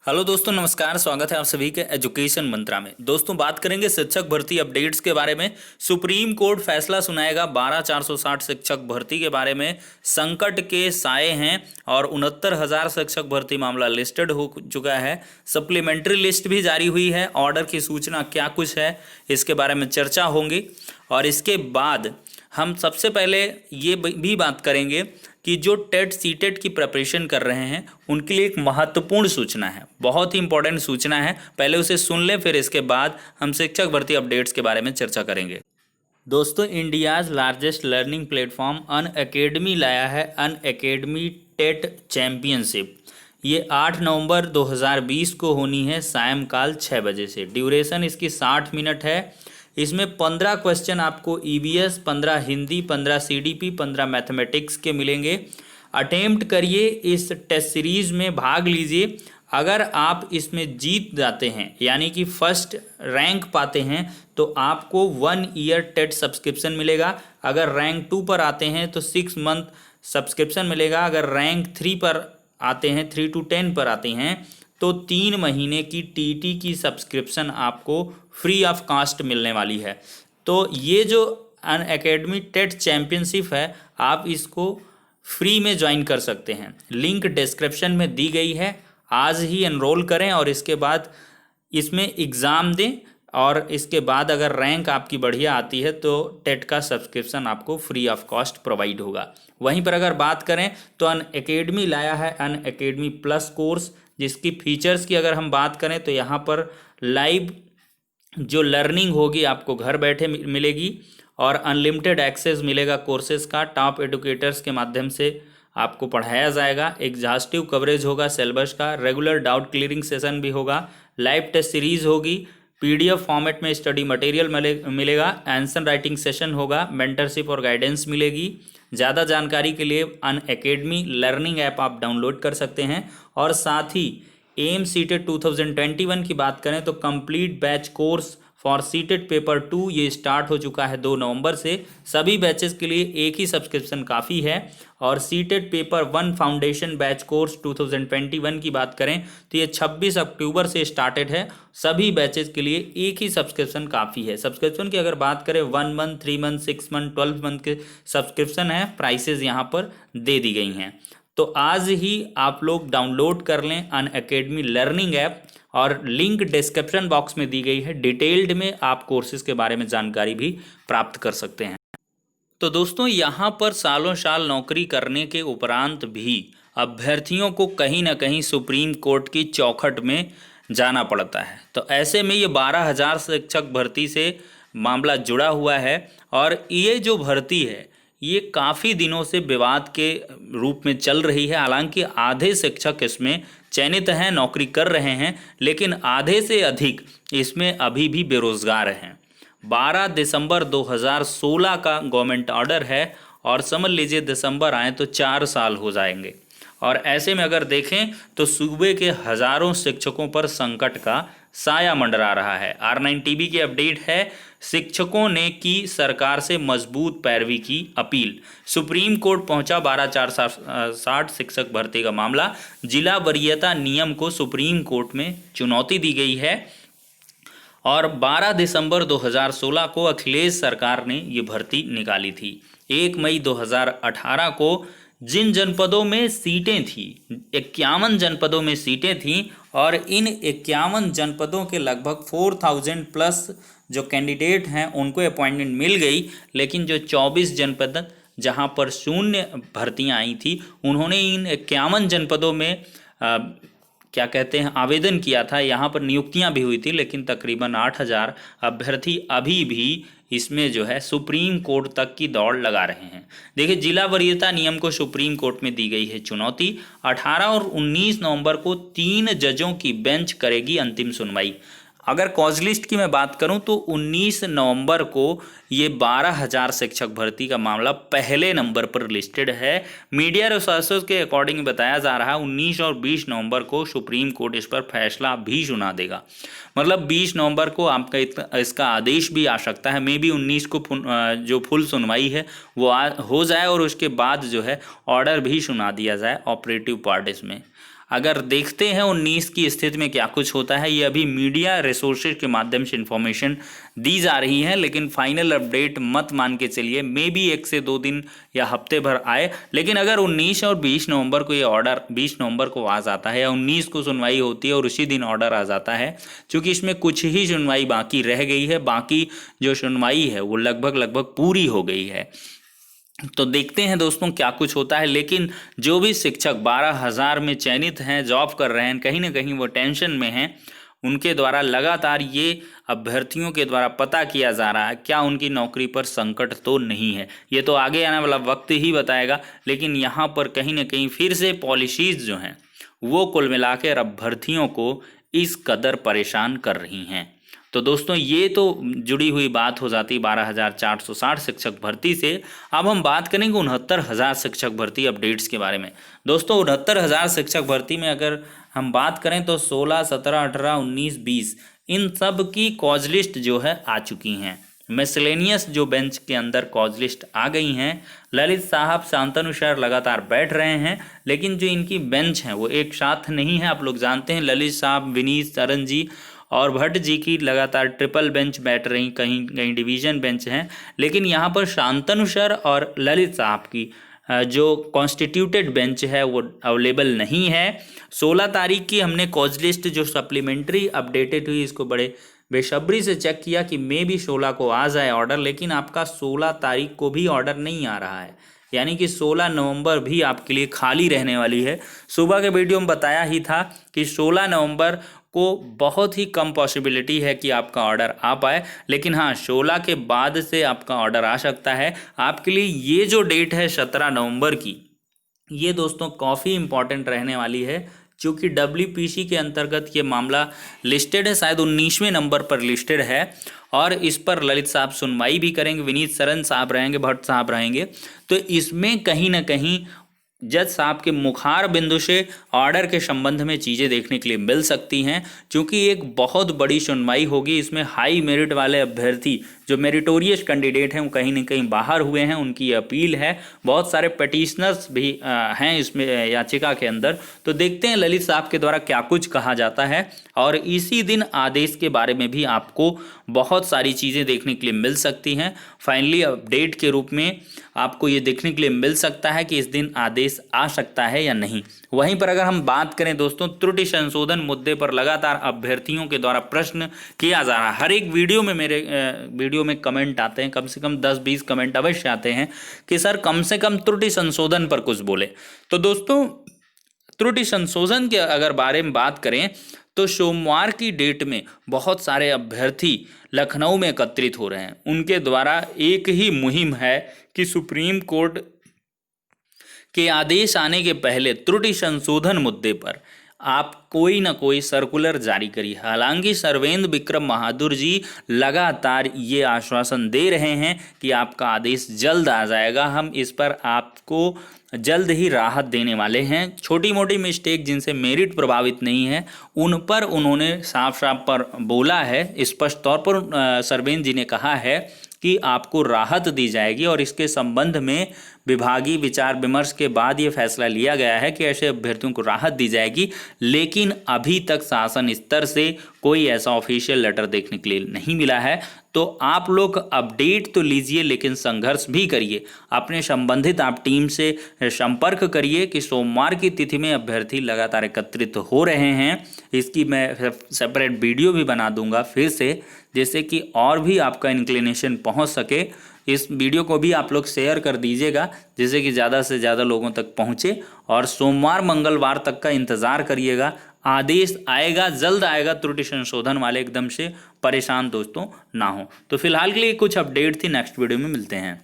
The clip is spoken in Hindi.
हेलो दोस्तों, नमस्कार। स्वागत है आप सभी के एजुकेशन मंत्रा में। दोस्तों, बात करेंगे शिक्षक भर्ती अपडेट्स के बारे में। सुप्रीम कोर्ट फैसला सुनाएगा 12,460 शिक्षक भर्ती के बारे में। संकट के साए हैं और 69,000 शिक्षक भर्ती मामला लिस्टेड हो चुका है। सप्लीमेंट्री लिस्ट भी जारी हुई है। ऑर्डर की सूचना क्या कुछ है, इसके बारे में चर्चा होंगी। और इसके बाद हम सबसे पहले ये भी बात करेंगे कि जो टेट सीटेट की प्रिपरेशन कर रहे हैं उनके लिए एक महत्वपूर्ण सूचना है, बहुत ही इंपॉर्टेंट सूचना है। पहले उसे सुन लें, फिर इसके बाद हम शिक्षक भर्ती अपडेट्स के बारे में चर्चा करेंगे। दोस्तों, India's largest learning platform Unacademy लाया है अनअकैडमी टेट चैंपियनशिप। ये 8 नवंबर 2020 को होनी है सायंकाल 6 बजे से। ड्यूरेशन इसकी 60 मिनट है। इसमें 15 क्वेश्चन आपको ईवीएस, 15 हिंदी, 15 सीडीपी, 15 मैथमेटिक्स के मिलेंगे। अटेम्प्ट करिए, इस टेस्ट सीरीज में भाग लीजिए। अगर आप इसमें जीत जाते हैं, यानी कि फर्स्ट रैंक पाते हैं, तो आपको 1 ईयर टेट सब्सक्रिप्शन मिलेगा। अगर रैंक 2 पर आते हैं तो 6 मंथ सब्सक्रिप्शन मिलेगा। अगर रैंक 3 पर आते हैं, 3 to 10 पर आते हैं, तो 3 महीने की टीटी की सब्सक्रिप्शन आपको फ्री ऑफ कास्ट मिलने वाली है। तो ये जो अनअकैडमी टेट चैंपियनशिप है, आप इसको फ्री में ज्वाइन कर सकते हैं। लिंक डिस्क्रिप्शन में दी गई है। आज ही एनरोल करें और इसके बाद इसमें एग्ज़ाम दें। और इसके बाद अगर रैंक आपकी बढ़िया आती है तो टेट का सब्सक्रिप्शन आपको फ्री ऑफ कॉस्ट प्रोवाइड होगा। वहीं पर अगर बात करें तो अनअकैडमी लाया है अनअकैडमी प्लस कोर्स, जिसकी फीचर्स की अगर हम बात करें तो यहाँ पर लाइव जो लर्निंग होगी आपको घर बैठे मिलेगी और अनलिमिटेड एक्सेस मिलेगा कोर्सेज का। टॉप एडुकेटर्स के माध्यम से आपको पढ़ाया जाएगा। एग्जॉस्टिव कवरेज होगा सिलेबस का। रेगुलर डाउट क्लियरिंग सेशन भी होगा। लाइव टेस्ट सीरीज होगी। पीडीएफ फॉर्मेट में स्टडी मटेरियल मिलेगा। आंसर राइटिंग सेशन होगा। मेंटरशिप और गाइडेंस मिलेगी। ज़्यादा जानकारी के लिए अनअकैडमी लर्निंग ऐप आप डाउनलोड कर सकते हैं। और साथ ही एम सीटेट 2021 की बात करें तो complete batch course for CTET paper 2 ये स्टार्ट हो चुका है 2 नवंबर से। सभी बैचेस के लिए एक ही सब्सक्रिप्शन काफ़ी है। और CTET paper 1 foundation batch course 2021 की बात करें तो ये 26 अक्टूबर से स्टार्टेड है। सभी बैचेस के लिए एक ही सब्सक्रिप्शन काफ़ी है। सब्सक्रिप्शन की अगर बात करें 1 मंथ, 3 मंथ, 6 मंथ, 12 मंथ के सब्सक्रिप्शन है। प्राइसेज यहाँ पर दे दी गई हैं। तो आज ही आप लोग डाउनलोड कर लें अनअकैडमी लर्निंग ऐप, और लिंक डिस्क्रिप्शन बॉक्स में दी गई है। डिटेल्ड में आप कोर्सेज के बारे में जानकारी भी प्राप्त कर सकते हैं। तो दोस्तों, यहाँ पर सालों साल नौकरी करने के उपरांत भी अभ्यर्थियों को कहीं ना कहीं सुप्रीम कोर्ट की चौखट में जाना पड़ता है। तो ऐसे में ये 12,000 शिक्षक भर्ती से मामला जुड़ा हुआ है। और ये जो भर्ती है ये काफ़ी दिनों से विवाद के रूप में चल रही है। हालांकि आधे शिक्षक इसमें चयनित हैं, नौकरी कर रहे हैं, लेकिन आधे से अधिक इसमें अभी भी बेरोजगार हैं। 12 दिसंबर 2016 का गवर्नमेंट ऑर्डर है और समझ लीजिए दिसंबर आए तो 4 साल हो जाएंगे। और ऐसे में अगर देखें तो सूबे के हजारों शिक्षकों पर संकट का साया मंडरा रहा है। R9 टीवी की अपडेट है। शिक्षकों ने की सरकार से मजबूत पैरवी की अपील। सुप्रीम कोर्ट पहुंचा 12,460 शिक्षक भर्ती का मामला। जिला वरीयता नियम को सुप्रीम कोर्ट में चुनौती दी गई है। और 12 दिसंबर 2016 को अखिलेश सरकार ने ये भर्ती निकाली थी। 1 मई 2018 को जिन जनपदों में सीटें थी, 51 जनपदों में सीटें थीं, और इन 51 जनपदों के लगभग 4,000 प्लस जो कैंडिडेट हैं उनको अपॉइंटमेंट मिल गई। लेकिन जो 24 जनपद जहां पर शून्य भर्तियां आई थी, उन्होंने इन 51 जनपदों में क्या कहते हैं आवेदन किया था। यहाँ पर नियुक्तियाँ भी हुई थी, लेकिन तकरीबन 8,000 अभ्यर्थी अभी भी इसमें जो है सुप्रीम कोर्ट तक की दौड़ लगा रहे हैं। देखिए, जिला वरीयता नियम को सुप्रीम कोर्ट में दी गई है चुनौती। 18 और 19 नवंबर को 3 जजों की बेंच करेगी अंतिम सुनवाई। अगर कॉज लिस्ट की मैं बात करूं तो 19 नवंबर को ये 12,000 शिक्षक भर्ती का मामला पहले नंबर पर लिस्टेड है। मीडिया रिसोर्सेज के अकॉर्डिंग बताया जा रहा है 19 और 20 नवंबर को सुप्रीम कोर्ट इस पर फैसला भी सुना देगा। मतलब 20 नवंबर को आपका इसका आदेश भी आ सकता है। मे बी 19 को जो फुल सुनवाई है वो हो जाए और उसके बाद जो है ऑर्डर भी सुना दिया जाए ऑपरेटिव पार्टीज में। अगर देखते हैं 19 की स्थिति में क्या कुछ होता है। ये अभी मीडिया रिसोर्सेज के माध्यम से इंफॉर्मेशन दी जा रही है, लेकिन फाइनल अपडेट मत मान के चलिए, मे बी 1 से 2 दिन या हफ्ते भर आए। लेकिन अगर 19 और 20 नवंबर को ये ऑर्डर 20 नवंबर को आ जाता है या 19 को सुनवाई होती है और उसी दिन ऑर्डर आ जाता है, क्योंकि इसमें कुछ ही सुनवाई बाकी रह गई है, बाकी जो सुनवाई है वो लगभग पूरी हो गई है। तो देखते हैं दोस्तों क्या कुछ होता है। लेकिन जो भी शिक्षक 12,000 में चयनित हैं, जॉब कर रहे हैं, कहीं ना कहीं वो टेंशन में हैं। उनके द्वारा लगातार ये अभ्यर्थियों के द्वारा पता किया जा रहा है क्या उनकी नौकरी पर संकट तो नहीं है। ये तो आगे आने वाला वक्त ही बताएगा, लेकिन यहाँ पर कहीं ना कहीं फिर से पॉलिसीज जो हैं वो कुल मिलाकर अभ्यर्थियों को इस कदर परेशान कर रही हैं। तो दोस्तों ये तो जुड़ी हुई बात हो जाती 12,460 शिक्षक भर्ती से। अब हम बात करेंगे 69,000 शिक्षक भर्ती अपडेट्स के बारे में। दोस्तों 69,000 शिक्षक भर्ती में अगर हम बात करें तो 16, 17, 18, 19, 20 इन सब की कॉज लिस्ट जो है आ चुकी हैं। मिसलेनियस जो बेंच के अंदर कॉज लिस्ट आ गई हैं। ललित साहब, शांतनु सर लगातार बैठ रहे हैं, लेकिन जो इनकी बेंच है वो एक साथ नहीं है। आप लोग जानते हैं ललित साहब, विनीत सरन जी और भट्ट जी की लगातार ट्रिपल बेंच बैठ रही, कहीं कहीं डिवीजन बेंच हैं। लेकिन यहाँ पर शांतनु सर और ललित साहब की जो कॉन्स्टिट्यूटेड बेंच है वो अवेलेबल नहीं है। 16 तारीख की हमने कॉज लिस्ट जो सप्लीमेंट्री अपडेटेड हुई, इसको बड़े बेसब्री से चेक किया कि मे भी 16 को आ जाए ऑर्डर, लेकिन आपका 16 तारीख को भी ऑर्डर नहीं आ रहा है। यानी कि 16 नवंबर भी आपके लिए खाली रहने वाली है। सुबह के वीडियो में बताया ही था कि 16 नवंबर को बहुत ही कम पॉसिबिलिटी है कि आपका ऑर्डर आ पाए, लेकिन हाँ 16 के बाद से आपका ऑर्डर आ सकता है। आपके लिए ये जो डेट है 17 नवंबर की, ये दोस्तों काफ़ी इम्पॉर्टेंट रहने वाली है, क्योंकि WPC के अंतर्गत ये मामला लिस्टेड है, शायद 19वें नंबर पर लिस्टेड है और इस पर ललित साहब सुनवाई भी करेंगे, विनीत सरन साहब रहेंगे, भट्ट साहब रहेंगे। तो इसमें कहीं ना कहीं जज साहब के मुखार बिंदु से ऑर्डर के संबंध में चीज़ें देखने के लिए मिल सकती हैं, क्योंकि एक बहुत बड़ी सुनवाई होगी। इसमें हाई मेरिट वाले अभ्यर्थी जो मेरिटोरियस कैंडिडेट हैं वो कहीं ना कहीं बाहर हुए हैं, उनकी अपील है। बहुत सारे पटिशनर्स भी हैं इसमें याचिका के अंदर। तो देखते हैं ललित साहब के द्वारा क्या कुछ कहा जाता है, और इसी दिन आदेश के बारे में भी आपको बहुत सारी चीज़ें देखने के लिए मिल सकती हैं। फाइनली अपडेट के रूप में आपको ये देखने के लिए मिल सकता है कि इस दिन आदेश आ सकता है या नहीं। वहीं पर अगर हम बात करें दोस्तों, त्रुटि संशोधन मुद्दे पर लगातार अभ्यर्थियों के द्वारा प्रश्न किया जा रहा है। हर एक वीडियो में मेरे वीडियो में कमेंट आते हैं, कम से कम 10-20 कमेंट अवश्य आते हैं कि सर कम से कम त्रुटि संशोधन पर कुछ बोले। तो दोस्तों त्रुटि संशोधन के अगर बारे में बात करें तो सोमवार की डेट में बहुत सारे अभ्यर्थी लखनऊ में एकत्रित हो रहे हैं। उनके द्वारा एक ही मुहिम है कि सुप्रीम कोर्ट के आदेश आने के पहले त्रुटि संशोधन मुद्दे पर आप कोई ना कोई सर्कुलर जारी करिए। हालांकि सर्वेंद्र विक्रम महादुर जी लगातार ये आश्वासन दे रहे हैं कि आपका आदेश जल्द आ जाएगा, हम इस पर आपको जल्द ही राहत देने वाले हैं। छोटी मोटी मिस्टेक जिनसे मेरिट प्रभावित नहीं है उन पर उन्होंने साफ साफ पर बोला है। स्पष्ट तौर पर सर्वेंद्र जी ने कहा है कि आपको राहत दी जाएगी, और इसके संबंध में विभागीय विचार विमर्श के बाद ये फैसला लिया गया है कि ऐसे अभ्यर्थियों को राहत दी जाएगी। लेकिन अभी तक शासन स्तर से कोई ऐसा ऑफिशियल लेटर देखने के लिए नहीं मिला है। तो आप लोग अपडेट तो लीजिए, लेकिन संघर्ष भी करिए। अपने संबंधित आप टीम से संपर्क करिए कि सोमवार की तिथि में अभ्यर्थी लगातार एकत्रित हो रहे हैं। इसकी मैं सेपरेट वीडियो भी बना दूंगा फिर से, जैसे कि और भी आपका इंक्लिनेशन पहुंच सके। इस वीडियो को भी आप लोग शेयर कर दीजिएगा, जिससे कि ज़्यादा से ज़्यादा लोगों तक पहुँचे। और सोमवार मंगलवार तक का इंतज़ार करिएगा, आदेश आएगा, जल्द आएगा। त्रुटि संशोधन वाले एकदम से परेशान दोस्तों ना हो। तो फिलहाल के लिए कुछ अपडेट थी, नेक्स्ट वीडियो में मिलते हैं।